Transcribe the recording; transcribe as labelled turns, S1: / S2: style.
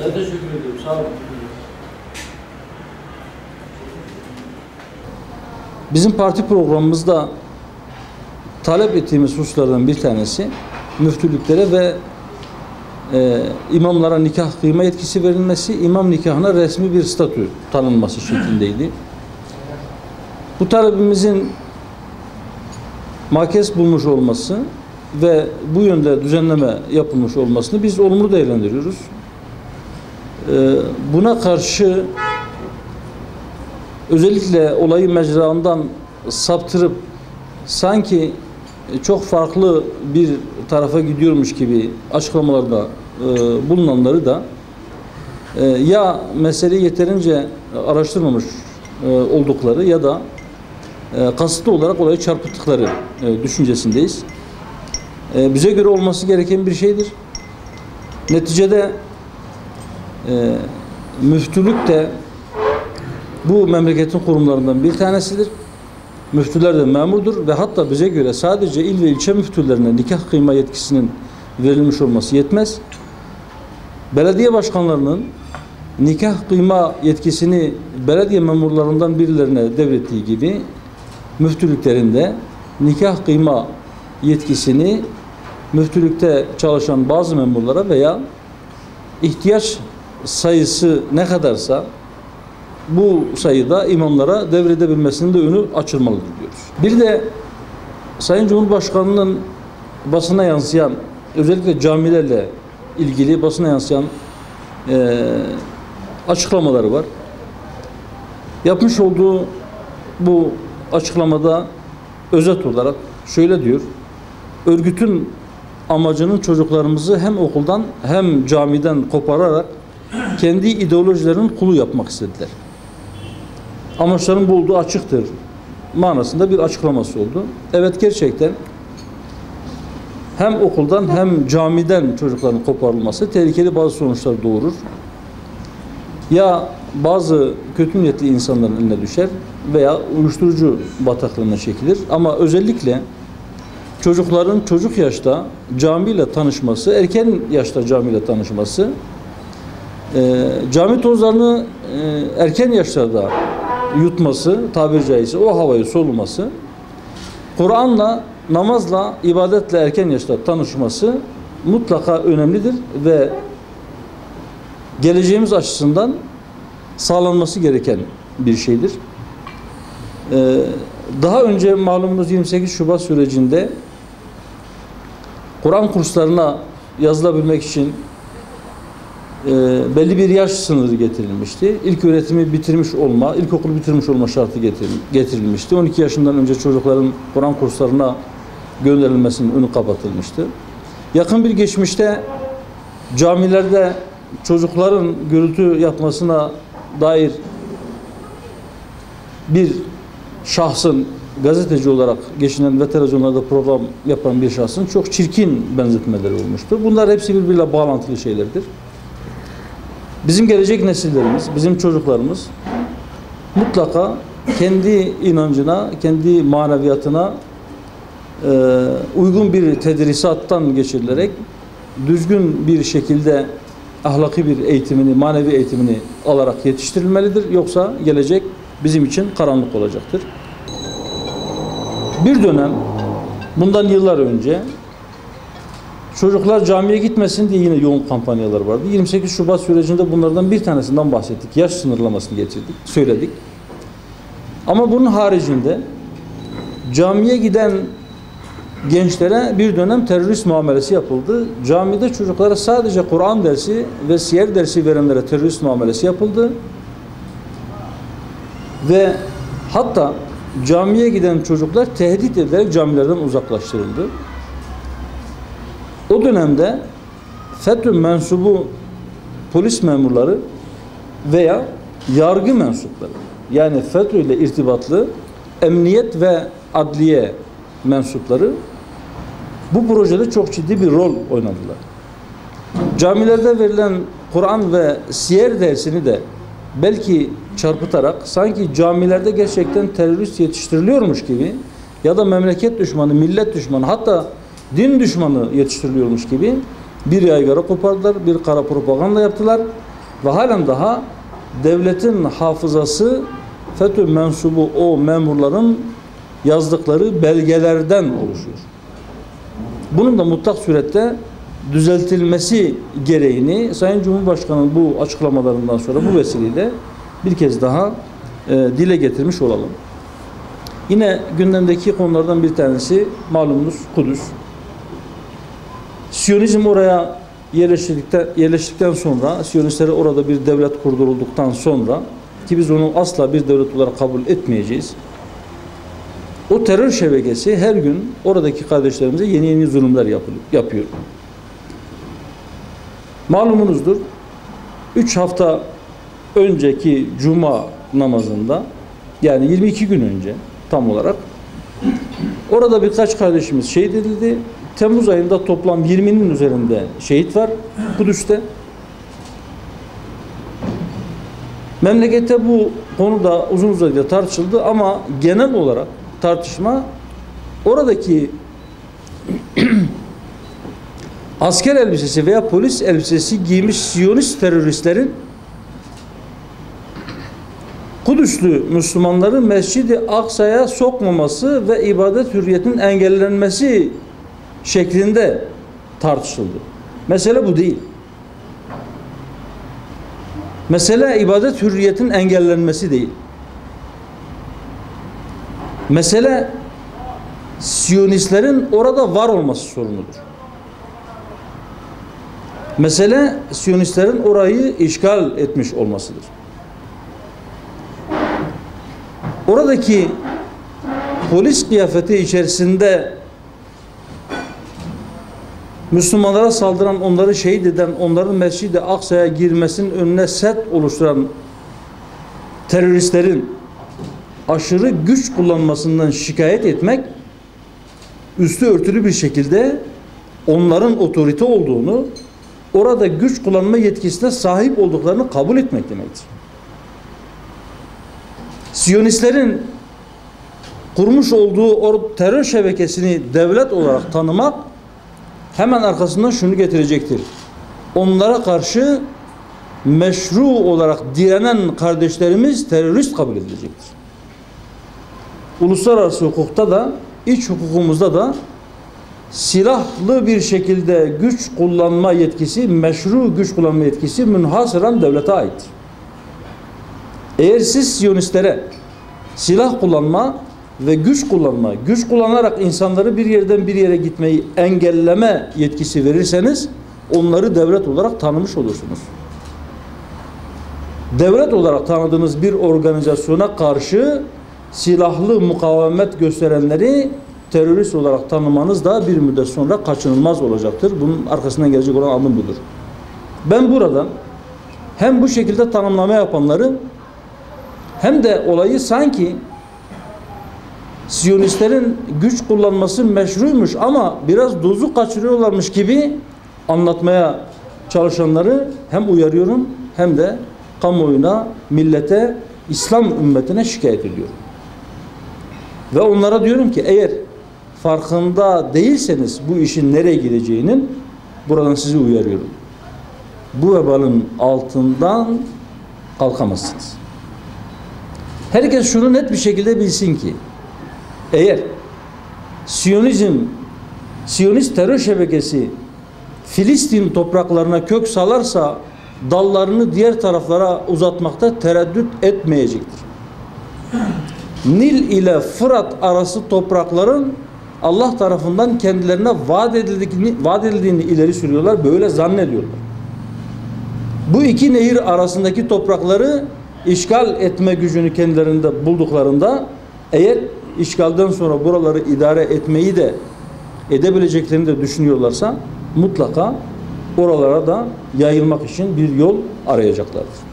S1: Ben teşekkür ediyorum. Sağ olun. Bizim parti programımızda talep ettiğimiz hususlardan bir tanesi müftülüklere ve imamlara nikah kıyma yetkisi verilmesi, imam nikahına resmi bir statü tanınması şeklindeydi. Bu talebimizin makes bulmuş olması ve bu yönde düzenleme yapılmış olmasını biz olumlu değerlendiriyoruz. Buna karşı özellikle olayı mecraından saptırıp sanki çok farklı bir tarafa gidiyormuş gibi açıklamalarda bulunanları da ya meseleyi yeterince araştırmamış oldukları ya da kasıtlı olarak olayı çarpıttıkları düşüncesindeyiz. Bize göre olması gereken bir şeydir. Neticede müftülük de bu memleketin kurumlarından bir tanesidir. Müftüler de memurdur ve hatta bize göre sadece il ve ilçe müftülerine nikah kıyma yetkisinin verilmiş olması yetmez. Belediye başkanlarının nikah kıyma yetkisini belediye memurlarından birilerine devrettiği gibi müftülüklerinde nikah kıyma yetkisini müftülükte çalışan bazı memurlara veya ihtiyaç sayısı ne kadarsa bu sayıda imamlara devredebilmesinin de önü açılmalıdır diyoruz. Bir de Sayın Cumhurbaşkanı'nın basına yansıyan, özellikle camilerle ilgili basına yansıyan açıklamaları var. Yapmış olduğu bu açıklamada özet olarak şöyle diyor: örgütün amacının çocuklarımızı hem okuldan hem camiden kopararak kendi ideolojilerinin kulu yapmak istediler. Amaçların bu olduğu açıktır manasında bir açıklaması oldu. Evet, gerçekten hem okuldan hem camiden çocukların koparılması tehlikeli bazı sonuçlar doğurur. Ya bazı kötü niyetli insanların eline düşer veya uyuşturucu bataklığına çekilir. Ama özellikle çocukların çocuk yaşta camiyle tanışması, erken yaşta camiyle tanışması, cami tozlarını erken yaşlarda yutması, tabiri caizse o havayı soluması, Kur'an'la, namazla, ibadetle erken yaşta tanışması mutlaka önemlidir ve geleceğimiz açısından sağlanması gereken bir şeydir. Daha önce malumunuz 28 Şubat sürecinde Kur'an kurslarına yazılabilmek için belli bir yaş sınırı getirilmişti. İlk öğretimi bitirmiş olma, ilkokulu bitirmiş olma şartı getirilmişti. 12 yaşından önce çocukların Kur'an kurslarına gönderilmesinin önü kapatılmıştı. Yakın bir geçmişte camilerde çocukların gürültü yapmasına dair bir şahsın, gazeteci olarak geçinen ve televizyonlarda program yapan bir şahsın çok çirkin benzetmeleri olmuştur. Bunlar hepsi birbiriyle bağlantılı şeylerdir. Bizim gelecek nesillerimiz, bizim çocuklarımız mutlaka kendi inancına, kendi maneviyatına uygun bir tedrisattan geçirilerek düzgün bir şekilde ahlaki bir eğitimini, manevi eğitimini alarak yetiştirilmelidir. Yoksa gelecek bizim için karanlık olacaktır. Bir dönem, bundan yıllar önce çocuklar camiye gitmesin diye yine yoğun kampanyalar vardı. 28 Şubat sürecinde bunlardan bir tanesinden bahsettik. Yaş sınırlamasını getirdik, söyledik. Ama bunun haricinde camiye giden gençlere bir dönem terörist muamelesi yapıldı. Camide çocuklara sadece Kur'an dersi ve siyer dersi verenlere terörist muamelesi yapıldı. Ve hatta camiye giden çocuklar tehdit edilerek camilerden uzaklaştırıldı. O dönemde FETÖ mensubu polis memurları veya yargı mensupları, yani FETÖ ile irtibatlı emniyet ve adliye mensupları bu projede çok ciddi bir rol oynadılar. Camilerde verilen Kur'an ve siyer dersini de belki çarpıtarak sanki camilerde gerçekten terörist yetiştiriliyormuş gibi ya da memleket düşmanı, millet düşmanı, hatta din düşmanı yetiştiriliyormuş gibi bir yaygara kopardılar, bir kara propaganda yaptılar ve halen daha devletin hafızası FETÖ mensubu o memurların yazdıkları belgelerden oluşuyor. Bunun da mutlak surette düzeltilmesi gereğini Sayın Cumhurbaşkanı'nın bu açıklamalarından sonra bu vesileyle bir kez daha dile getirmiş olalım. Yine gündemdeki konulardan bir tanesi malumunuz Kudüs. Siyonizm oraya yerleştikten sonra, Siyonistleri orada bir devlet kurdurulduktan sonra ki biz onu asla bir devlet olarak kabul etmeyeceğiz. O terör şebekesi her gün oradaki kardeşlerimize yeni yeni zulümler yapıyor. Malumunuzdur. 3 hafta önceki Cuma namazında, yani 22 gün önce tam olarak, orada birkaç kardeşimiz şehit edildi. Temmuz ayında toplam 20'nin üzerinde şehit var Kudüs'te. Memlekette bu konuda uzun uzadıya tartışıldı ama genel olarak tartışma oradaki asker elbisesi veya polis elbisesi giymiş Siyonist teröristlerin Kudüslü Müslümanları Mescid-i Aksa'ya sokmaması ve ibadet hürriyetinin engellenmesi şeklinde tartışıldı. Mesele bu değil. Mesele ibadet hürriyetinin engellenmesi değil. Mesele Siyonistlerin orada var olması sorunudur. Mesele Siyonistlerin orayı işgal etmiş olmasıdır. Oradaki polis kıyafeti içerisinde Müslümanlara saldıran, onları şehit eden, onların Mescid-i Aksa'ya girmesinin önüne set oluşturan teröristlerin aşırı güç kullanmasından şikayet etmek, üstü örtülü bir şekilde onların otorite olduğunu, orada güç kullanma yetkisine sahip olduklarını kabul etmek demektir. Siyonistlerin kurmuş olduğu o terör şebekesini devlet olarak tanımak hemen arkasından şunu getirecektir. Onlara karşı meşru olarak direnen kardeşlerimiz terörist kabul edilecektir. Uluslararası hukukta da, iç hukukumuzda da silahlı bir şekilde güç kullanma yetkisi, meşru güç kullanma yetkisi münhasıran devlete aittir. Eğer siz Siyonistlere silah kullanma ve güç kullanma, güç kullanarak insanları bir yerden bir yere gitmeyi engelleme yetkisi verirseniz onları devlet olarak tanımış olursunuz. Devlet olarak tanıdığınız bir organizasyona karşı silahlı mukavemet gösterenleri terörist olarak tanımanız da bir müddet sonra kaçınılmaz olacaktır. Bunun arkasından gelecek olan adım budur. Ben burada hem bu şekilde tanımlama yapanları hem de olayı sanki Siyonistlerin güç kullanması meşruymuş ama biraz dozu kaçırıyorlarmış gibi anlatmaya çalışanları hem uyarıyorum hem de kamuoyuna, millete, İslam ümmetine şikayet ediyorum. Ve onlara diyorum ki eğer farkında değilseniz bu işin nereye gideceğinin, buradan sizi uyarıyorum. Bu vebalın altından kalkamazsınız. Herkes şunu net bir şekilde bilsin ki eğer Siyonist terör şebekesi Filistin topraklarına kök salarsa dallarını diğer taraflara uzatmakta tereddüt etmeyecektir. Nil ile Fırat arası toprakların Allah tarafından kendilerine vaat edildiğini ileri sürüyorlar. Böyle zannediyorlar. Bu iki nehir arasındaki toprakları işgal etme gücünü kendilerinde bulduklarında eğer işgalden sonra buraları idare etmeyi de edebileceklerini de düşünüyorlarsa mutlaka oralara da yayılmak için bir yol arayacaklardır.